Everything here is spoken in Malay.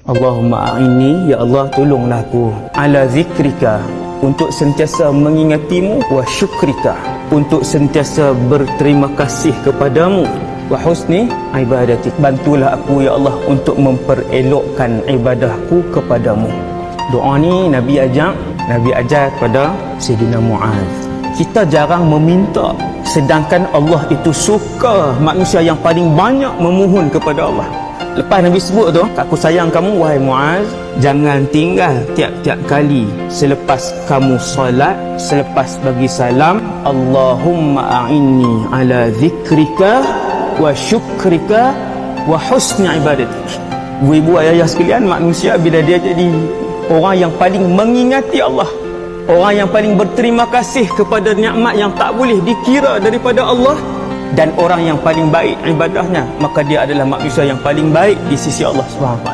Allahumma a'inni, ya Allah tolonglah aku, ala zikrika, untuk sentiasa mengingatimu, wa syukrika, untuk sentiasa berterima kasih kepadamu, wa husni ibadatik, bantulah aku ya Allah untuk memperelokkan ibadahku kepadamu. Doa ni Nabi ajar kepada Sayyidina Muaz. Kita jarang meminta, sedangkan Allah itu suka manusia yang paling banyak memohon kepada Allah. Lepas Nabi sebut tu, aku sayang kamu wahai Muaz, jangan tinggal tiap-tiap kali selepas kamu solat, selepas bagi salam, Allahumma a'inni ala zikrika wa syukrika wa husni ibadatik. Ibu ayah sekalian, manusia bila dia jadi orang yang paling mengingati Allah, orang yang paling berterima kasih kepada nikmat yang tak boleh dikira daripada Allah, dan orang yang paling baik ibadahnya, maka dia adalah manusia yang paling baik di sisi Allah SWT.